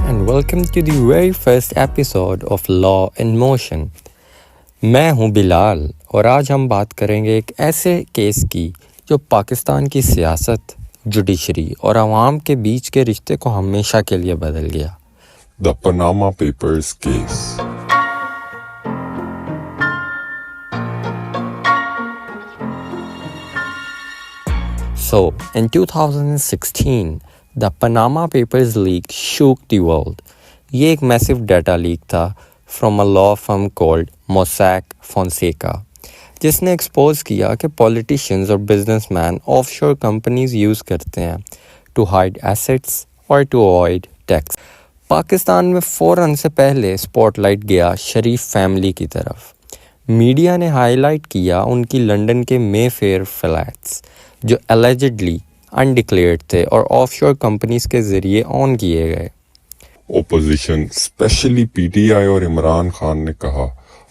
and welcome to the very first episode of Law in Motion. मैं हूं बिलाल और आज हम बात करेंगे एक ऐसे केस की जो पाकिस्तान की सियासत, जुडिशरी और अवाम के बीच के रिश्ते को हमेशा के लिए बदल गया। The Panama Papers case. So, in 2016, the Panama Papers leak shook the world. ये एक massive data leak था from a law firm called Mossack Fonseca, जिसने एक्सपोज किया कि पॉलिटिशियंस और बिजनेसमैन ऑफशोर कंपनीज यूज़ करते हैं टू हाइड एसेट्स और टू अवॉइड टैक्स। पाकिस्तान में फ़ौरन से पहले स्पॉटलाइट गया शरीफ फैमिली की तरफ। मीडिया ने हाईलाइट किया उनकी लंदन के मेफेयर फ्लैट्स जो एलिजिडली अनडिक्लेयर्ड थे और ऑफशोर कंपनीज के ज़रिए ऑन किए गए। ओपोजिशन स्पेशली पीटीआई और इमरान खान ने कहा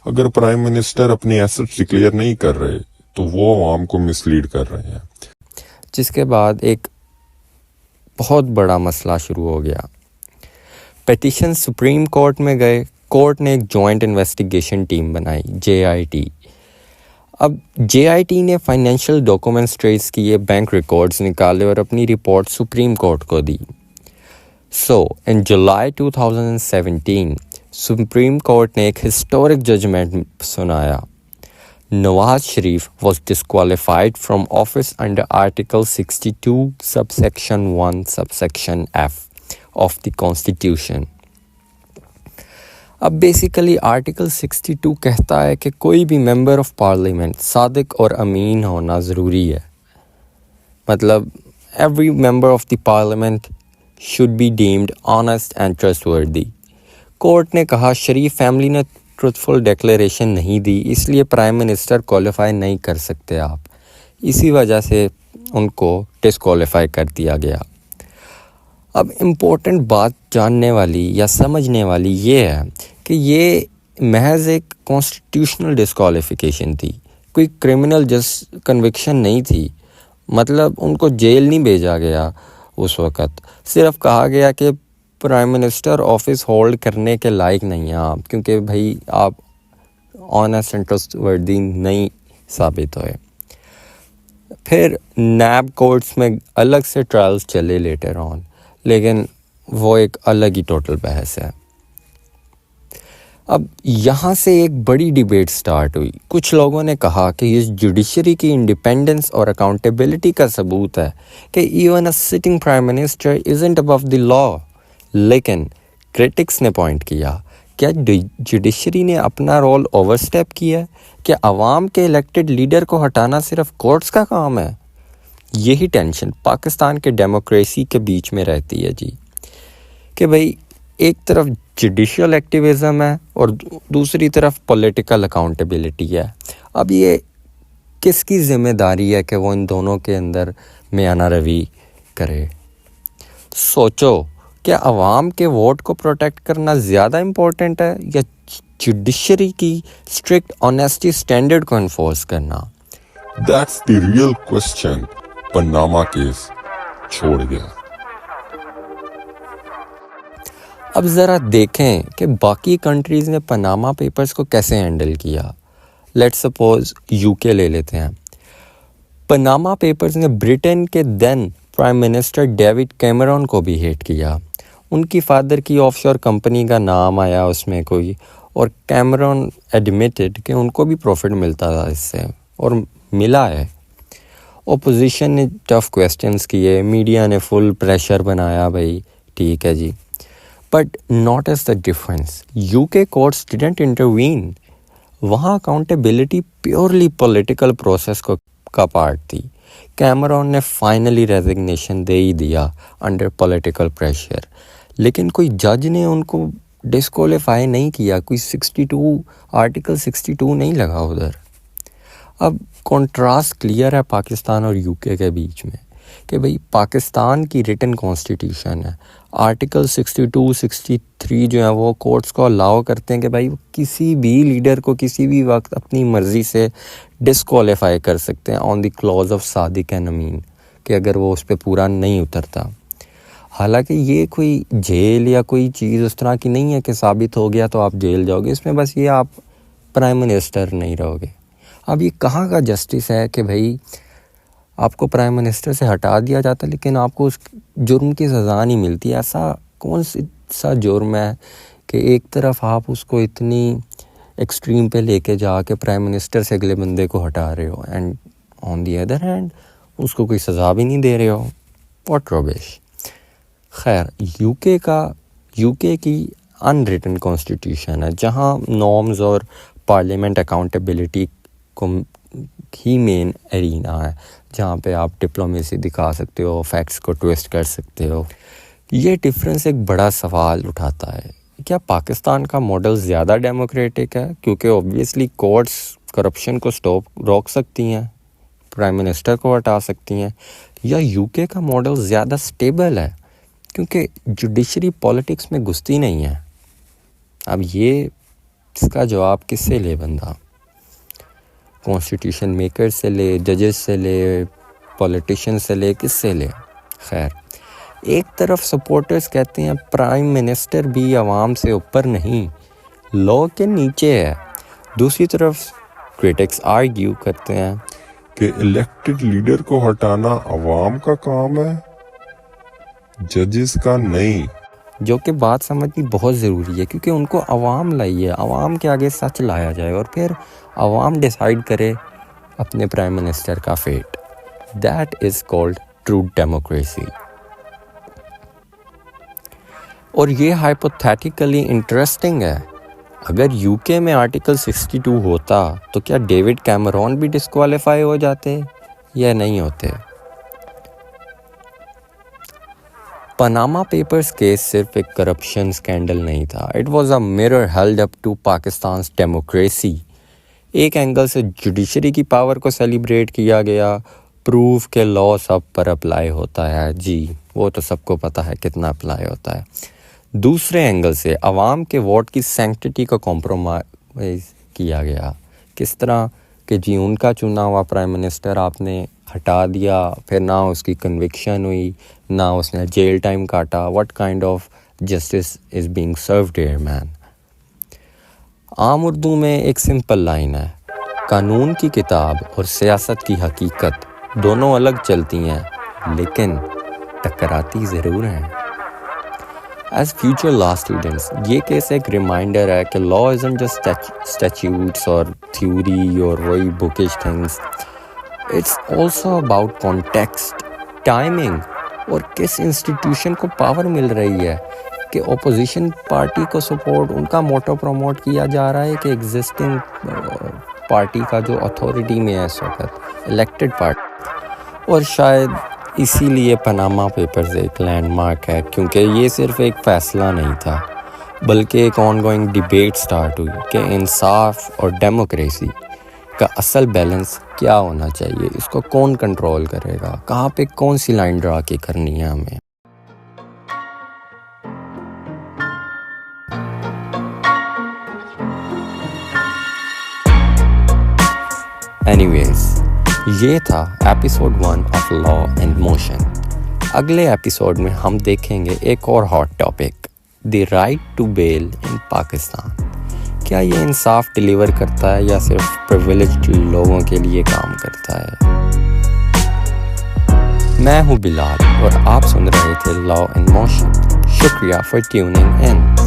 अगर प्राइम मिनिस्टर अपनी एसेट्स डिक्लेयर नहीं कर रहे तो वो अवाम को मिसलीड कर रहे हैं, जिसके बाद एक बहुत बड़ा मसला शुरू हो गया। पिटीशन सुप्रीम कोर्ट में गए। कोर्ट ने एक जॉइंट इन्वेस्टिगेशन टीम बनाई, JIT। अब JIT ने फाइनेंशियल डॉक्यूमेंट्स ट्रेस किए, बैंक रिकॉर्ड्स निकाले और अपनी रिपोर्ट सुप्रीम कोर्ट को दी। सो इन जुलाई 2017 सुप्रीम कोर्ट ने एक हिस्टोरिक जजमेंट सुनाया। Nawaz Sharif was disqualified from office under Article 62 subsection 1 subsection F of the Constitution। अब बेसिकली आर्टिकल 62 कहता है कि कोई भी मेंबर ऑफ पार्लियामेंट सादिक और अमीन होना ज़रूरी है। मतलब every member of the parliament should be deemed honest and trustworthy. Court ने कहा शरीफ फैमिली ने ट्रुथफुल डिक्लेरेशन नहीं दी, इसलिए प्राइम मिनिस्टर क्वालिफाई नहीं कर सकते आप। इसी वजह से उनको डिस्क्वालीफाई कर दिया गया। अब इम्पोर्टेंट बात जानने वाली या समझने वाली ये है कि ये महज एक कॉन्स्टिट्यूशनल डिस्क्वालिफिकेशन थी, कोई क्रिमिनल जस्ट कन्विक्शन नहीं थी। मतलब उनको जेल नहीं भेजा गया उस वक़्त, सिर्फ कहा गया कि प्राइम मिनिस्टर ऑफिस होल्ड करने के लायक नहीं हैं आप, क्योंकि भाई आप ऑनेस्ट एंड ट्रस्टवर्दी नहीं साबित हुए। फिर नैब कोर्ट्स में अलग से ट्रायल्स चले लेटर ऑन, लेकिन वो एक अलग ही टोटल बहस है। अब यहाँ से एक बड़ी डिबेट स्टार्ट हुई। कुछ लोगों ने कहा कि ये जुडिशरी की इंडिपेंडेंस और अकाउंटेबिलिटी का सबूत है कि even a sitting prime minister isn't above the law. लेकिन क्रिटिक्स ने पॉइंट किया, क्या जुडिशरी ने अपना रोल ओवरस्टेप किया है? क्या अवाम के इलेक्टेड लीडर को हटाना सिर्फ कोर्ट्स का काम है? यही टेंशन पाकिस्तान के डेमोक्रेसी के बीच में रहती है जी, कि भाई एक तरफ जुडिशियल एक्टिविज़म है और दूसरी तरफ पॉलिटिकल अकाउंटेबिलिटी है। अब ये किसकी ज़िम्मेदारी है कि वो इन दोनों के अंदर मियाना रवि करे? सोचो, क्या अवाम के वोट को प्रोटेक्ट करना ज़्यादा इम्पोर्टेंट है या जुडिशरी की स्ट्रिक्ट ऑनेस्टी स्टैंडर्ड को इन्फोर्स करना? That's the real question Panama case छोड़ गया। अब ज़रा देखें कि बाकी कंट्रीज़ ने पनामा पेपर्स को कैसे हैंडल किया। लेट्स सपोज UK ले लेते हैं। पनामा पेपर्स ने ब्रिटेन के then prime minister David Cameron को भी हेट किया। उनकी फादर की ऑफशोर कंपनी का नाम आया उसमें कोई, और कैमरॉन एडमिटेड कि उनको भी प्रॉफिट मिलता था इससे, और मिला है। ओपोजिशन ने टफ क्वेश्चंस किए, मीडिया ने फुल प्रेशर बनाया, भाई ठीक है जी। But notice the difference, UK courts didn't intervene. वहाँ अकाउंटेबिलिटी प्योरली पॉलिटिकल प्रोसेस का पार्ट थी। कैमरॉन ने फाइनली रेजिग्नेशन दे ही दिया अंडर पॉलिटिकल प्रेशर, लेकिन कोई जज ने उनको डिस्क्वालीफाई नहीं किया। कोई आर्टिकल 62 नहीं लगा उधर। अब कॉन्ट्रास्ट क्लियर है पाकिस्तान और UK के बीच में कि भाई पाकिस्तान की रिटन कॉन्स्टिट्यूशन है, आर्टिकल 62, 63 जो है वो कोर्ट्स को अलाउ करते हैं कि भाई किसी भी लीडर को किसी भी वक्त अपनी मर्ज़ी से डिस्क्वालीफाई कर सकते हैं ऑन द क्लॉज ऑफ सादिक एंड अमीन, कि अगर वो उस पर पूरा नहीं उतरता। हालांकि ये कोई जेल या कोई चीज़ उस तरह की नहीं है कि साबित हो गया तो आप जेल जाओगे, इसमें बस ये आप प्राइम मिनिस्टर नहीं रहोगे। अब ये कहाँ का जस्टिस है कि भाई आपको प्राइम मिनिस्टर से हटा दिया जाता लेकिन आपको उस जुर्म की सज़ा नहीं मिलती। ऐसा कौन सा जुर्म है कि एक तरफ आप उसको इतनी एक्सट्रीम पे लेके जाके प्राइम मिनिस्टर से अगले बंदे को हटा रहे हो and on the other hand उसको कोई सज़ा भी नहीं दे रहे हो। What rubbish. खैर, यूके की अनरिटन कॉन्स्टिट्यूशन है जहाँ नॉर्म्स और पार्लियामेंट अकाउंटेबिलिटी को ही मेन एरिना है, जहाँ पे आप डिप्लोमेसी दिखा सकते हो, फैक्ट्स को ट्विस्ट कर सकते हो। ये डिफरेंस एक बड़ा सवाल उठाता है, क्या पाकिस्तान का मॉडल ज़्यादा डेमोक्रेटिक है क्योंकि ऑब्वियसली कोर्ट्स करप्शन को रोक सकती हैं, प्राइम मिनिस्टर को हटा सकती हैं, या यूके का मॉडल ज़्यादा स्टेबल है क्योंकि जुडिशरी पॉलिटिक्स में घुसती नहीं है। अब ये इसका जवाब किससे ले बंदा? कॉन्स्टिट्यूशन मेकर से ले, जजेस से ले, पॉलिटिशियन से ले, किससे ले? खैर, एक तरफ सपोर्टर्स कहते हैं प्राइम मिनिस्टर भी आवाम से ऊपर नहीं, लॉ के नीचे है। दूसरी तरफ क्रिटिक्स आर्ग्यू करते हैं कि इलेक्टेड लीडर को हटाना अवाम का काम है, जजेस का नहीं। जो कि बात समझनी बहुत ज़रूरी है क्योंकि उनको अवाम लाई है, अवाम के आगे सच लाया जाए और फिर अवाम डिसाइड करे अपने प्राइम मिनिस्टर का fate. That is called true democracy. और ये हाइपोथेटिकली इंटरेस्टिंग है। अगर यूके में आर्टिकल 62 होता तो क्या डेविड कैमरॉन भी डिस्क्वालीफाई हो जाते या नहीं होते? पनामा पेपर्स केस सिर्फ एक करप्शन स्कैंडल नहीं था, it was a mirror held up to Pakistan democracy. एक एंगल से जुडिशरी की पावर को सेलिब्रेट किया गया, प्रूफ के लॉ सब पर अप्लाई होता है, जी वो तो सबको पता है कितना अप्लाई होता है। दूसरे एंगल से अवाम के वोट की सैंक्टिटी को कॉम्प्रोमाइज़ किया गया। किस तरह कि जी उनका चुना हुआ प्राइम मिनिस्टर आपने हटा दिया, फिर ना उसकी कन्विक्शन हुई, ना उसने जेल टाइम काटा। What kind of justice is being served here man? आम उर्दू में एक सिंपल लाइन है, कानून की किताब और सियासत की हकीकत दोनों अलग चलती हैं लेकिन टकराती ज़रूर हैं। एज फ्यूचर लॉ स्टूडेंट्स, ये केस एक रिमाइंडर है कि लॉ इज़न्ट जस्ट स्टैट्यूट्स और थ्योरी और वही bookish things, it's also about context, timing और किस इंस्टीट्यूशन को पावर मिल रही है, कि ओपोजिशन पार्टी को सपोर्ट उनका मोटो प्रमोट किया जा रहा है कि एग्जिस्टिंग पार्टी का जो अथॉरिटी में है इस वक्त, इलेक्टेड पार्टी। और शायद इसीलिए पनामा पेपर्स एक लैंडमार्क है क्योंकि ये सिर्फ एक फ़ैसला नहीं था बल्कि एक ऑनगोइंग डिबेट स्टार्ट हुई कि इंसाफ और डेमोक्रेसी का असल बैलेंस क्या होना चाहिए, इसको कौन कंट्रोल करेगा, कहाँ पे कौन सी लाइन ड्रा के करनी है हमें। एनीवेज, ये था episode 1 of law and motion. अगले एपिसोड में हम देखेंगे एक और hot topic, the right to bail in Pakistan. क्या ये इंसाफ डिलीवर करता है या सिर्फ प्रिविलेज्ड लोगों के लिए काम करता है? मैं हूँ बिलाल और आप सुन रहे थे लॉ इन मोशन। शुक्रिया फॉर ट्यूनिंग इन।